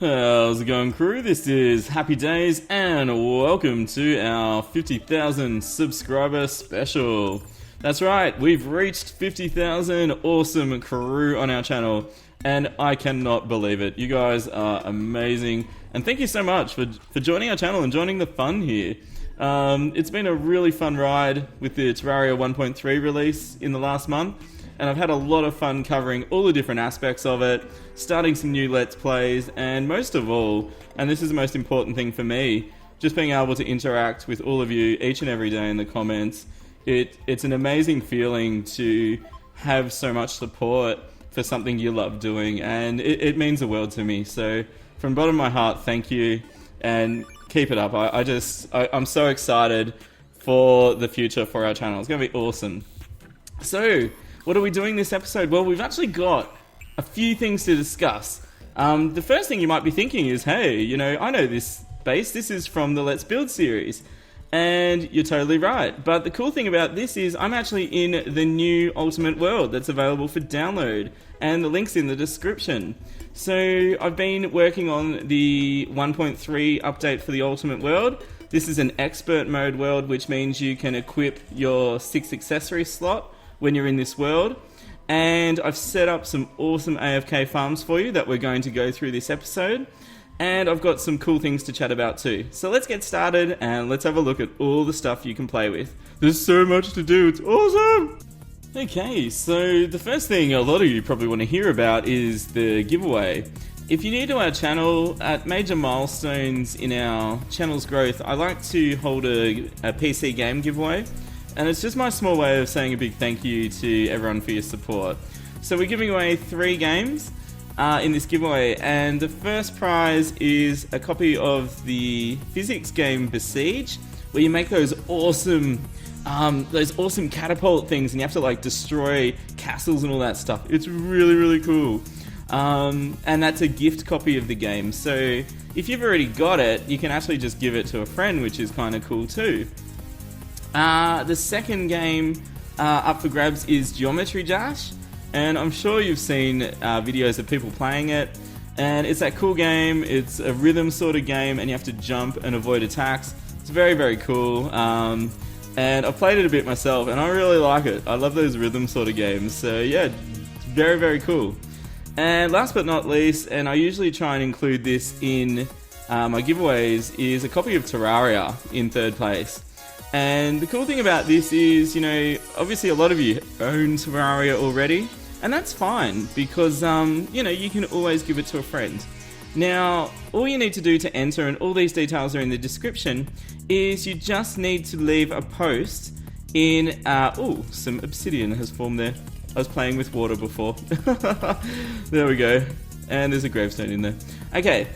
How's it going, crew? This is Happy Days, and welcome to our 50,000 subscriber special. That's right, we've reached 50,000 awesome crew on our channel, and I cannot believe it. You guys are amazing, and thank you so much for joining our channel and joining the fun here. It's been a really fun ride with the Terraria 1.3 release in the last month, and I've had a lot of fun covering all the different aspects of it, starting some new Let's Plays, and most of all, and this is the most important thing for me, just being able to interact with all of you each and every day in the comments. It's an amazing feeling to have so much support for something you love doing, and it means the world to me. So from the bottom of my heart, thank you, and keep it up. I'm so excited for the future for our channel. It's going to be awesome. So, what are we doing this episode? Well, we've actually got a few things to discuss. The first thing you might be thinking is, hey, I know this base. This is from the Let's Build series. And you're totally right. But the cool thing about this is I'm actually in the new Ultimate World that's available for download. And the link's in the description. So I've been working on the 1.3 update for the Ultimate World. This is an expert mode world, which means you can equip your 6 accessory slot when you're in this world. And I've set up some awesome AFK farms for you that we're going to go through this episode. And I've got some cool things to chat about too. So let's get started and let's have a look at all the stuff you can play with. There's so much to do, it's awesome! Okay, so the first thing a lot of you probably want to hear about is the giveaway. If you're new to our channel, at major milestones in our channel's growth, I like to hold a PC game giveaway. And it's just my small way of saying a big thank you to everyone for your support. So we're giving away 3 games in this giveaway, and the first prize is a copy of the physics game Besiege, where you make those awesome catapult things, and you have to like destroy castles and all that stuff. It's really, really cool. And that's a gift copy of the game. So if you've already got it, you can actually just give it to a friend, which is kind of cool too. The second game up for grabs is Geometry Dash, and I'm sure you've seen videos of people playing it, and it's that cool game. It's a rhythm sort of game, and you have to jump and avoid attacks. It's very, very cool, and I've played it a bit myself, and I really like it. I love those rhythm sort of games, so yeah, it's very, very cool. And last but not least, and I usually try and include this in my giveaways, is a copy of Terraria in 3rd place. And the cool thing about this is, obviously a lot of you own Terraria already, and that's fine, because, you can always give it to a friend. Now, all you need to do to enter, and all these details are in the description, is you just need to leave a post in, some obsidian has formed there. I was playing with water before. There we go. And there's a gravestone in there. Okay.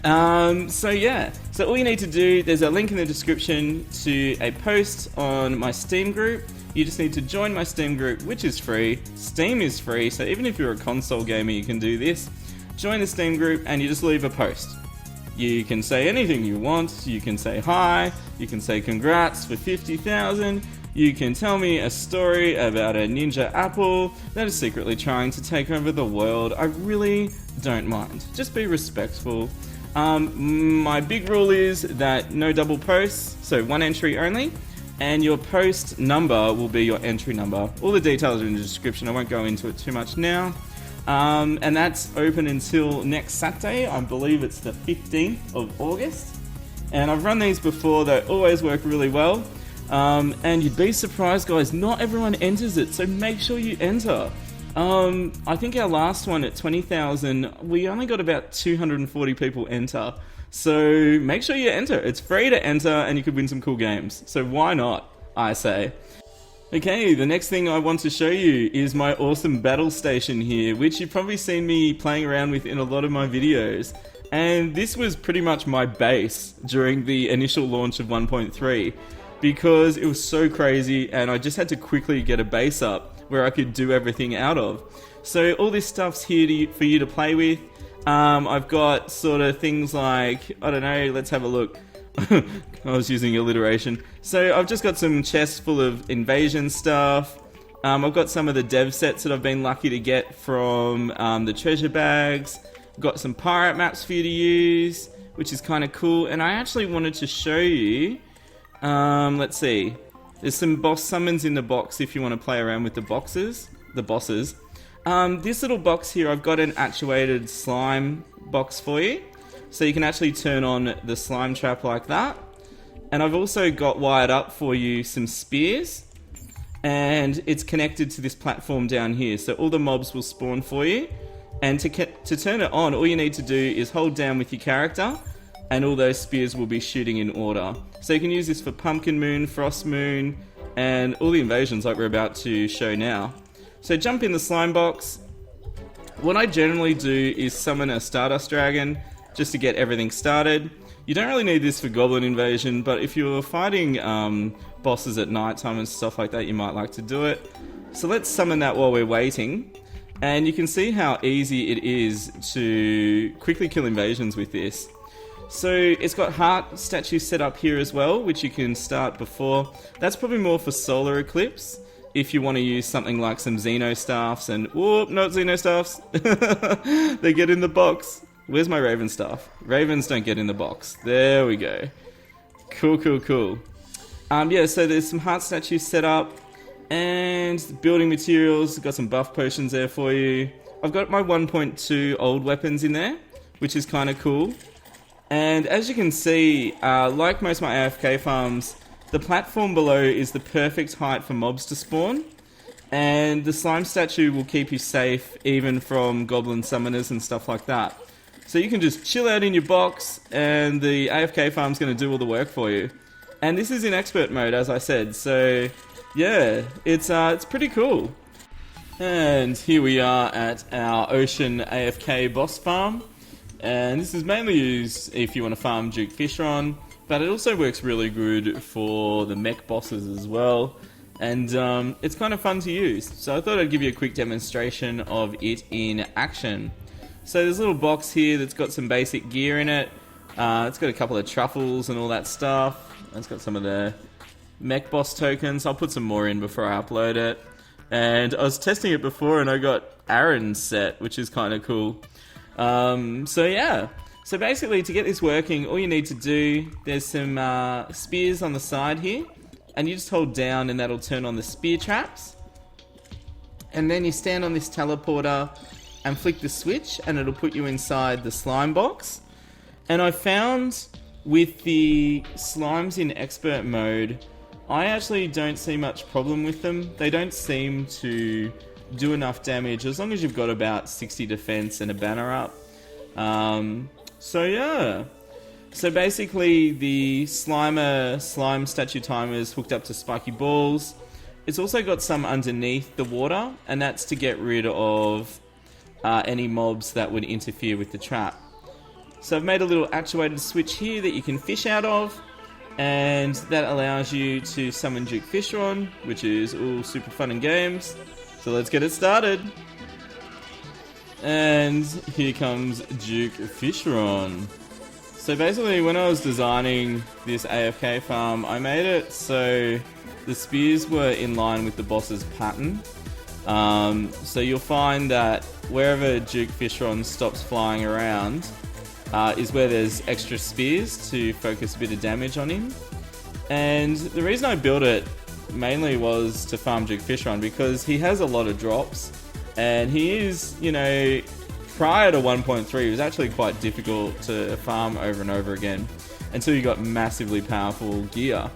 So all you need to do, there's a link in the description to a post on my Steam group. You just need to join my Steam group, which is free. Steam is free, so even if you're a console gamer, you can do this. Join the Steam group and you just leave a post. You can say anything you want. You can say hi, you can say congrats for 50,000, you can tell me a story about a ninja apple that is secretly trying to take over the world. I really don't mind. Just be respectful. My big rule is that no double posts, so 1 entry only, and your post number will be your entry number. All the details are in the description, I won't go into it too much now. And that's open until next Saturday, I believe it's the 15th of August. And I've run these before, they always work really well. And you'd be surprised, guys, not everyone enters it, so make sure you enter. I think our last one at 20,000, we only got about 240 people enter. So make sure you enter. It's free to enter and you could win some cool games. So why not, I say. Okay, the next thing I want to show you is my awesome battle station here, which you've probably seen me playing around with in a lot of my videos. And this was pretty much my base during the initial launch of 1.3, because it was so crazy and I just had to quickly get a base up where I could do everything out of. So all this stuff's here for you to play with. I've got sort of things like, I don't know, let's have a look. I was using alliteration. So I've just got some chests full of invasion stuff. I've got some of the dev sets that I've been lucky to get from the treasure bags. Got some pirate maps for you to use, which is kind of cool. And I actually wanted to show you, let's see, there's some boss summons in the box if you want to play around with the bosses. This little box here, I've got an actuated slime box for you. So you can actually turn on the slime trap like that. And I've also got wired up for you some spears. And it's connected to this platform down here. So all the mobs will spawn for you. And to turn it on, all you need to do is hold down with your character. And all those spears will be shooting in order. So you can use this for Pumpkin Moon, Frost Moon, and all the invasions like we're about to show now. So jump in the slime box. What I generally do is summon a Stardust Dragon just to get everything started. You don't really need this for Goblin Invasion, but if you're fighting bosses at night time and stuff like that, you might like to do it. So let's summon that while we're waiting. And you can see how easy it is to quickly kill invasions with this. So it's got heart statues set up here as well, which you can start before. That's probably more for solar eclipse. If you want to use something like some Xenostaffs and... Whoop, not Xenostaffs. They get in the box. Where's my Raven staff? Ravens don't get in the box. There we go. Cool, cool, cool. Yeah, so there's some heart statues set up. And building materials. Got some buff potions there for you. I've got my 1.2 old weapons in there, which is kind of cool. And as you can see, like most of my AFK farms, the platform below is the perfect height for mobs to spawn. And the slime statue will keep you safe even from goblin summoners and stuff like that. So you can just chill out in your box and the AFK farm's going to do all the work for you. And this is in expert mode, as I said, so yeah, it's pretty cool. And here we are at our Ocean AFK boss farm. And this is mainly used if you want to farm Juke Fish Run, but it also works really good for the mech bosses as well. And it's kind of fun to use. So I thought I'd give you a quick demonstration of it in action. So there's a little box here that's got some basic gear in it. It's got a couple of truffles and all that stuff. It's got some of the mech boss tokens. I'll put some more in before I upload it. And I was testing it before and I got Aaron's set, which is kind of cool. So yeah. So basically to get this working, all you need to do, there's some spears on the side here. And you just hold down and that'll turn on the spear traps. And then you stand on this teleporter and flick the switch and it'll put you inside the slime box. And I found with the slimes in expert mode, I actually don't see much problem with them. They don't seem to do enough damage as long as you've got about 60 defense and a banner up. So yeah. So basically the slime statue timer is hooked up to spiky balls. It's also got some underneath the water, and that's to get rid of any mobs that would interfere with the trap. So I've made a little actuated switch here that you can fish out of, and that allows you to summon Juke Fish Run, which is all super fun and games. So let's get it started. And here comes Juke Fish Run. So basically when I was designing this AFK farm, I made it so the spears were in line with the boss's pattern. So you'll find that wherever Juke Fish Run stops flying around is where there's extra spears to focus a bit of damage on him. And the reason I built it mainly was to farm Juke Fish Run because he has a lot of drops and he is, you know, prior to 1.3 it was actually quite difficult to farm over and over again until you got massively powerful gear.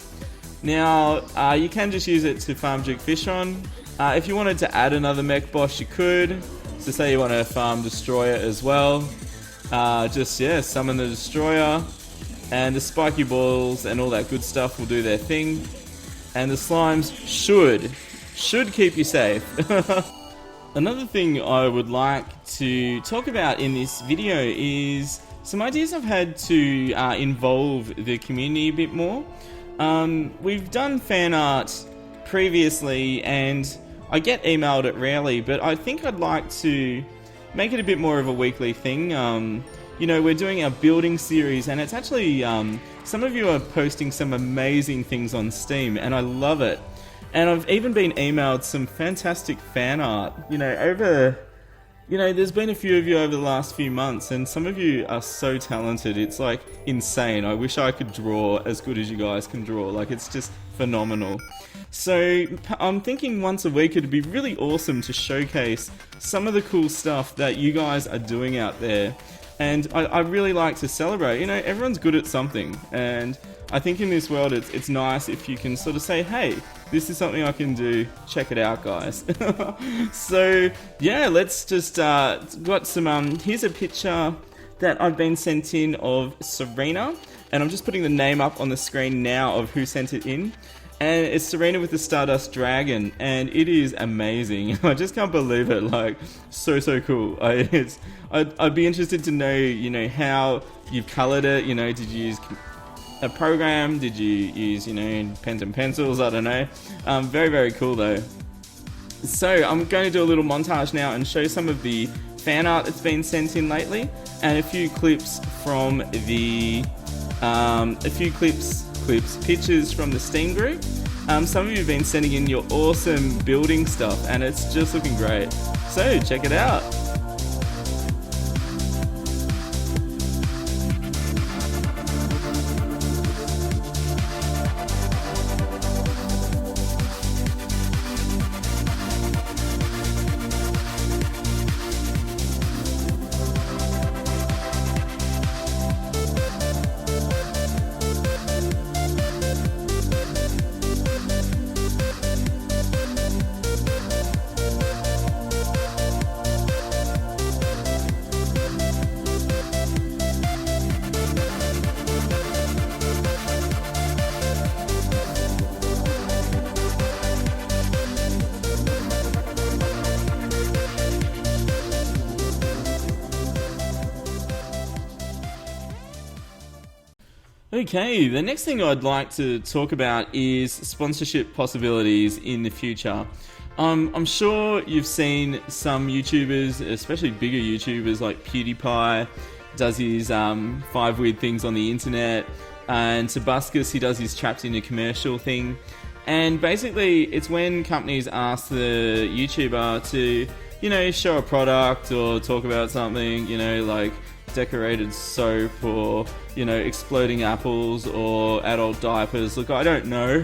Now you can just use it to farm Juke Fish Run. If you wanted to add another mech boss you could. So say you want to farm Destroyer as well. Just summon the Destroyer and the spiky balls and all that good stuff will do their thing. And the slimes should keep you safe. Another thing I would like to talk about in this video is some ideas I've had to involve the community a bit more. We've done fan art previously and I get emailed it rarely, but I think I'd like to make it a bit more of a weekly thing. You know, we're doing our building series and it's actually, some of you are posting some amazing things on Steam and I love it. And I've even been emailed some fantastic fan art. You know, over you know, there's been a few of you over the last few months, and some of you are so talented. It's like insane. I wish I could draw as good as you guys can draw. Like, it's just phenomenal. So I'm thinking once a week it'd be really awesome to showcase some of the cool stuff that you guys are doing out there. And I really like to celebrate. You know, everyone's good at something, and I think in this world it's nice if you can sort of say, hey, this is something I can do, check it out, guys. So yeah, let's just got some here's a picture that I've been sent in of Serena, and I'm just putting the name up on the screen now of who sent it in. And it's Serena with the Stardust Dragon, and it is amazing. I just can't believe it. Like, so cool. I'd be interested to know, you know, how you've coloured it. You know, did you use a program? Did you use, you know, pens and pencils? I don't know. Very cool though. So I'm going to do a little montage now and show some of the fan art that's been sent in lately, and a few clips from the pictures from the Steam group. Some of you have been sending in your awesome building stuff, and it's just looking great. So check it out. Okay, the next thing I'd like to talk about is sponsorship possibilities in the future. I'm sure you've seen some YouTubers, especially bigger YouTubers like PewDiePie, does his 5 weird things on the internet, and Tobuscus, he does his trapped in a commercial thing. And basically, it's when companies ask the YouTuber to, you know, show a product or talk about something, you know, like decorated soap or, you know, exploding apples or adult diapers. Look, I don't know.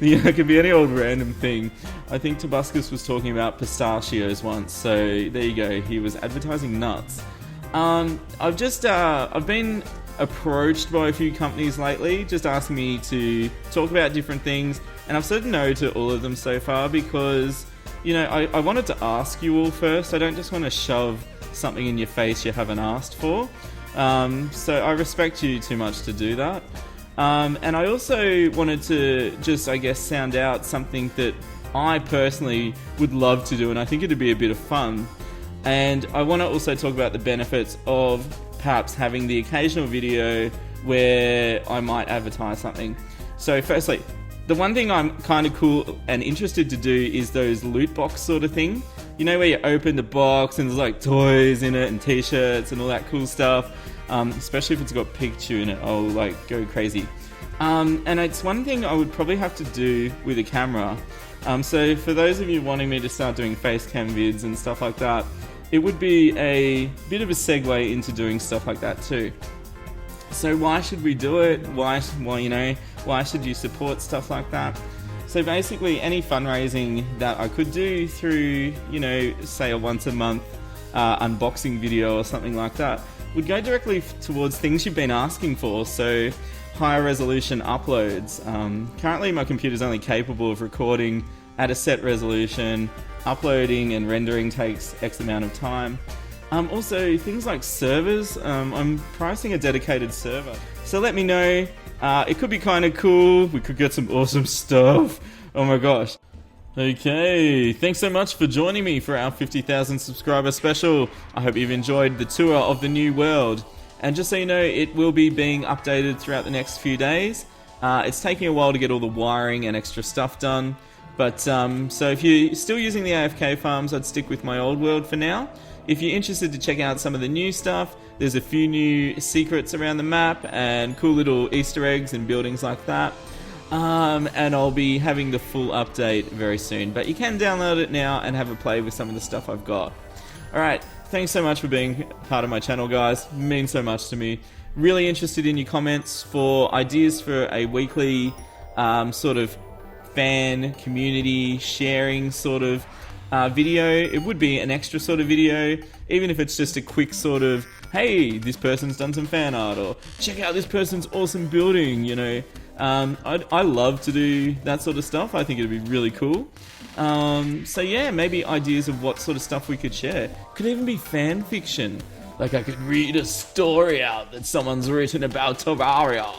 You know, it could be any old random thing. I think Tobuscus was talking about pistachios once, so there you go. He was advertising nuts. I've been approached by a few companies lately, just asking me to talk about different things, and I've said no to all of them so far because, you know, I wanted to ask you all first. I don't just want to shove something in your face you haven't asked for. So I respect you too much to do that. And I also wanted to just, I guess, sound out something that I personally would love to do, and I think it'd be a bit of fun. And I want to also talk about the benefits of perhaps having the occasional video where I might advertise something. So firstly, the one thing I'm kind of cool and interested to do is those loot box sort of thing. You know, where you open the box and there's like toys in it and t-shirts and all that cool stuff. Especially if it's got Pikachu in it, I'll like go crazy. And it's one thing I would probably have to do with a camera. So for those of you wanting me to start doing face cam vids and stuff like that, it would be a bit of a segue into doing stuff like that too. So why should we do it? Why should you support stuff like that? So basically, any fundraising that I could do through, you know, say a once a month unboxing video or something like that would go directly towards things you've been asking for. So higher resolution uploads. Currently my computer's only capable of recording at a set resolution. Uploading and rendering takes X amount of time. Also things like servers. I'm pricing a dedicated server. So let me know. It could be kind of cool. We could get some awesome stuff. Oh my gosh. Okay, thanks so much for joining me for our 50,000 subscriber special. I hope you've enjoyed the tour of the new world. And just so you know, it will be being updated throughout the next few days. It's taking a while to get all the wiring and extra stuff done. But so if you're still using the AFK farms, I'd stick with my old world for now. If you're interested to check out some of the new stuff, there's a few new secrets around the map and cool little Easter eggs and buildings like that. And I'll be having the full update very soon. But you can download it now and have a play with some of the stuff I've got. Alright, thanks so much for being part of my channel, guys. It means so much to me. Really interested in your comments for ideas for a weekly sort of fan community sharing sort of video. It would be an extra sort of video, even if it's just a quick sort of, hey, this person's done some fan art, or check out this person's awesome building, you know. I love to do that sort of stuff. I think it'd be really cool. So yeah, maybe ideas of what sort of stuff we could share. Could even be fan fiction. Like I could read a story out that someone's written about Terraria.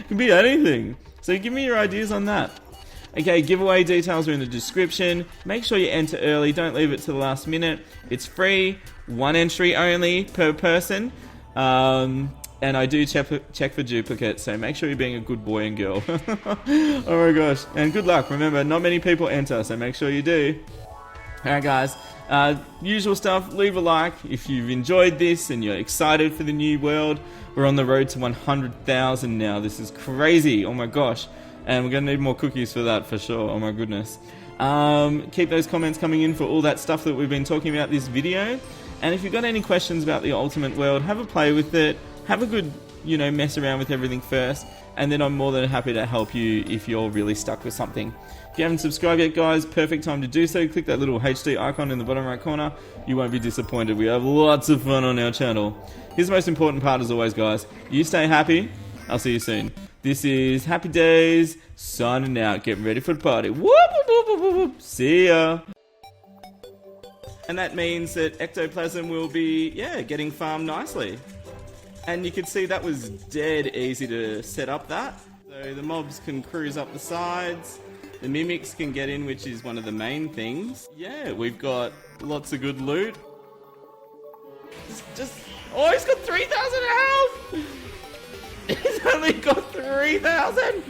Could be anything. So give me your ideas on that. Okay, giveaway details are in the description. Make sure you enter early, don't leave it to the last minute. It's free, 1 entry only per person. And I do check for duplicates, so make sure you're being a good boy and girl. Oh my gosh, and good luck. Remember, not many people enter, so make sure you do. Alright guys, usual stuff, leave a like if you've enjoyed this and you're excited for the new world. We're on the road to 100,000 now. This is crazy, oh my gosh. And we're going to need more cookies for that for sure, oh my goodness. Keep those comments coming in for all that stuff that we've been talking about this video. And if you've got any questions about the Ultimate World, have a play with it. Have a good, you know, mess around with everything first. And then I'm more than happy to help you if you're really stuck with something. If you haven't subscribed yet, guys, perfect time to do so. Click that little HD icon in the bottom right corner. You won't be disappointed. We have lots of fun on our channel. Here's the most important part as always, guys. You stay happy. I'll see you soon. This is HappyDays signing out. Getting ready for the party. Whoop, whoop, whoop, whoop, whoop. See ya. And that means that ectoplasm will be, yeah, getting farmed nicely. And you can see that was dead easy to set up that. So the mobs can cruise up the sides. The mimics can get in, which is one of the main things. Yeah, we've got lots of good loot. Oh, he's got 3,000 health! He's only got 3,000!